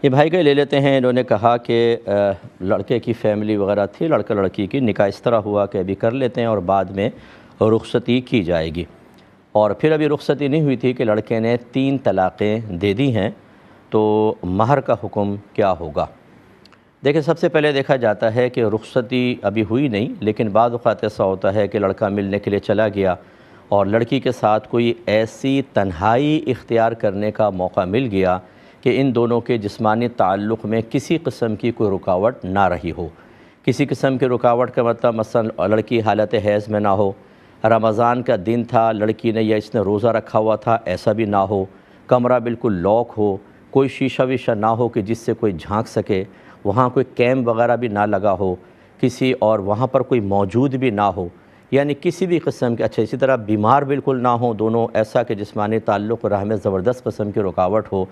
یہ بھائی کا لے لیتے ہیں، انہوں نے کہا کہ لڑکے کی فیملی وغیرہ تھی، لڑکا لڑکی کی نکاح اس طرح ہوا کہ ابھی کر لیتے ہیں اور بعد میں رخصتی کی جائے گی، اور پھر ابھی رخصتی نہیں ہوئی تھی کہ لڑکے نے 3 طلاقیں دے دی ہیں، تو مہر کا حکم کیا ہوگا؟ دیکھیں، سب سے پہلے دیکھا جاتا ہے کہ رخصتی ابھی ہوئی نہیں، لیکن بعض اوقات ایسا ہوتا ہے کہ لڑکا ملنے کے لیے چلا گیا اور لڑکی کے ساتھ کوئی ایسی تنہائی اختیار کرنے کا موقع مل گیا کہ ان دونوں کے جسمانی تعلق میں کسی قسم کی کوئی رکاوٹ نہ رہی ہو۔ کسی قسم کی رکاوٹ کا مطلب مثلا لڑکی حالت حیض میں نہ ہو، رمضان کا دن تھا، لڑکی نے یا اس نے روزہ رکھا ہوا تھا، ایسا بھی نہ ہو، کمرہ بالکل لاک ہو، کوئی شیشہ ویشہ نہ ہو کہ جس سے کوئی جھانک سکے، وہاں کوئی کیمپ وغیرہ بھی نہ لگا ہو کسی، اور وہاں پر کوئی موجود بھی نہ ہو، یعنی کسی بھی قسم کے اسی طرح بیمار بالکل نہ ہوں دونوں، ایسا کہ جسمانی تعلق راہ میں زبردست قسم کی رکاوٹ ہو۔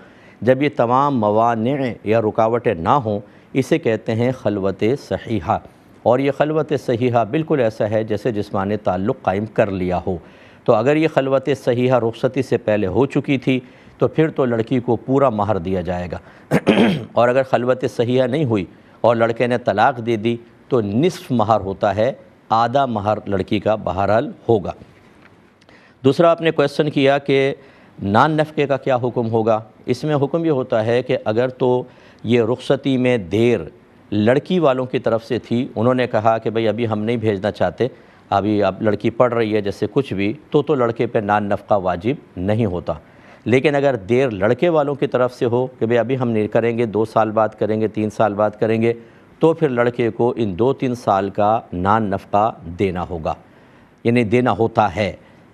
جب یہ تمام موانع یا رکاوٹیں نہ ہوں، اسے کہتے ہیں خلوت صحیحہ، اور یہ خلوت صحیحہ بالکل ایسا ہے جیسے جسمانی تعلق قائم کر لیا ہو۔ تو اگر یہ خلوت صحیحہ رخصتی سے پہلے ہو چکی تھی تو پھر تو لڑکی کو پورا مہر دیا جائے گا، اور اگر خلوت صحیحہ نہیں ہوئی اور لڑکے نے طلاق دے دی تو نصف مہر ہوتا ہے، آدھا مہر لڑکی کا بہرحال ہوگا۔ دوسرا آپ نے کویسچن کیا کہ نان نفقے کا کیا حکم ہوگا؟ اس میں حکم یہ ہوتا ہے کہ اگر تو یہ رخصتی میں دیر لڑکی والوں کی طرف سے تھی، انہوں نے کہا کہ بھئی ابھی ہم نہیں بھیجنا چاہتے، ابھی اب لڑکی پڑھ رہی ہے جیسے کچھ بھی، تو لڑکے پہ نان نفقہ واجب نہیں ہوتا۔ لیکن اگر دیر لڑکے والوں کی طرف سے ہو کہ بھئی ابھی ہم نہیں کریں گے، 2 سال بعد کریں گے، 3 سال بعد کریں گے، تو پھر لڑکے کو ان 2-3 سال کا نان نفقہ دینا ہوگا، یعنی دینا ہوتا ہے۔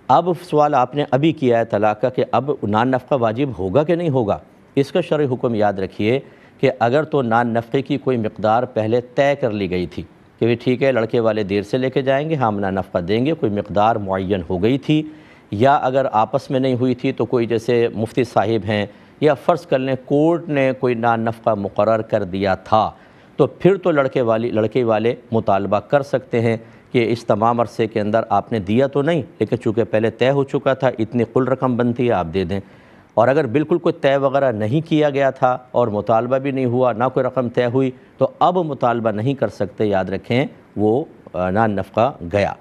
اب سوال آپ نے ابھی کیا ہے طلاق کا کہ اب نان نفقہ واجب ہوگا کہ نہیں ہوگا؟ اس کا شرعی حکم یاد رکھیے کہ اگر تو نان نفقے کی کوئی مقدار پہلے طے کر لی گئی تھی کہ بھی ٹھیک ہے لڑکے والے دیر سے لے کے جائیں گے، ہم نان نفقہ دیں گے، کوئی مقدار معین ہو گئی تھی، یا اگر آپس میں نہیں ہوئی تھی تو کوئی جیسے مفتی صاحب ہیں یا فرض کر لیں کورٹ نے کوئی نان نفقہ مقرر کر دیا تھا، تو پھر تو لڑکے والے مطالبہ کر سکتے ہیں کہ اس تمام عرصے کے اندر آپ نے دیا تو نہیں، لیکن چونکہ پہلے طے ہو چکا تھا، اتنی کل رقم بنتی ہے آپ دے دیں۔ اور اگر بالکل کوئی طے وغیرہ نہیں کیا گیا تھا اور مطالبہ بھی نہیں ہوا، نہ کوئی رقم طے ہوئی، تو اب مطالبہ نہیں کر سکتے، یاد رکھیں وہ نان نفقہ گیا۔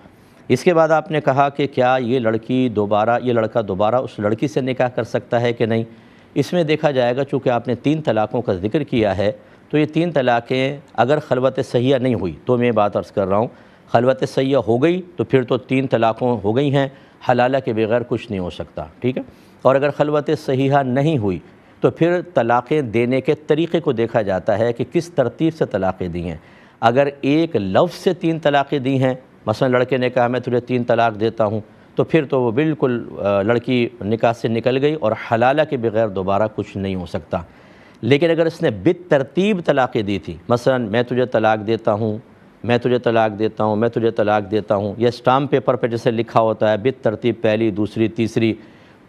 اس کے بعد آپ نے کہا کہ کیا یہ لڑکا دوبارہ اس لڑکی سے نکاح کر سکتا ہے کہ نہیں؟ اس میں دیکھا جائے گا چونکہ آپ نے 3 طلاقوں کا ذکر کیا ہے، تو یہ 3 طلاقیں اگر خلوت صحیحہ نہیں ہوئی، تو میں بات عرض کر رہا ہوں خلوت صحیحہ ہو گئی تو پھر تو 3 طلاقوں ہو گئی ہیں، حلالہ کے بغیر کچھ نہیں ہو سکتا، ٹھیک ہے؟ اور اگر خلوت صحیحہ نہیں ہوئی تو پھر طلاقیں دینے کے طریقے کو دیکھا جاتا ہے کہ کس ترتیب سے طلاقیں دی ہیں۔ اگر ایک لفظ سے 3 طلاقیں دی ہیں، مثلا لڑکے نے کہا میں تجھے 3 طلاق دیتا ہوں، تو پھر تو وہ بالکل لڑکی نکاح سے نکل گئی اور حلالہ کے بغیر دوبارہ کچھ نہیں ہو سکتا۔ لیکن اگر اس نے بالترتیب طلاقیں دی تھی، مثلا میں تجھے طلاق دیتا ہوں، میں تجھے طلاق دیتا ہوں، میں تجھے طلاق دیتا ہوں، یا اسٹامپ پیپر پہ جیسے لکھا ہوتا ہے بالترتیب پہلی، دوسری، تیسری،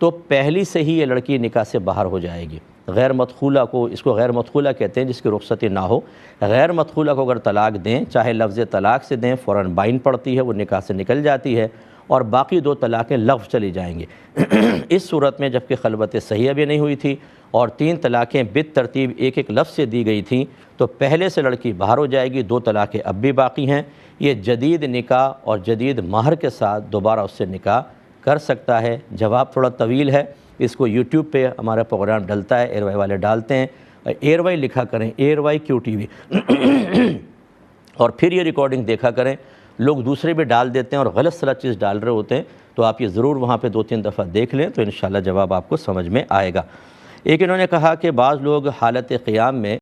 تو پہلی سے ہی یہ لڑکی نکاح سے باہر ہو جائے گی۔ غیر مدخولہ کو، اس کو غیر مدخولہ کہتے ہیں جس کی رخصتی نہ ہو، غیر مدخولہ کو اگر طلاق دیں، چاہے لفظ طلاق سے دیں، فوراً بائن پڑتی ہے، وہ نکاح سے نکل جاتی ہے، اور باقی 2 طلاقیں لغو چلی جائیں گے۔ اس صورت میں جبکہ خلوت صحیحہ بھی نہیں ہوئی تھی اور 3 طلاقیں بالترتیب ایک لفظ سے دی گئی تھیں، تو پہلے سے لڑکی باہر ہو جائے گی، 2 طلاقیں اب بھی باقی ہیں، یہ جدید نکاح اور جدید مہر کے ساتھ دوبارہ اس سے نکاح کر سکتا ہے۔ جواب تھوڑا طویل ہے، اس کو یوٹیوب پہ ہمارا پروگرام ڈلتا ہے، ایئر وائی والے ڈالتے ہیں، ایئر وائی لکھا کریں، ایئر وائی کیو ٹی وی، اور پھر یہ ریکارڈنگ دیکھا کریں۔ لوگ دوسرے بھی ڈال دیتے ہیں اور غلط سلط چیز ڈال رہے ہوتے ہیں، تو آپ یہ ضرور وہاں پہ 2-3 دفعہ دیکھ لیں تو انشاءاللہ جواب آپ کو سمجھ میں آئے گا۔ ایک انہوں نے کہا کہ بعض لوگ حالت قیام میں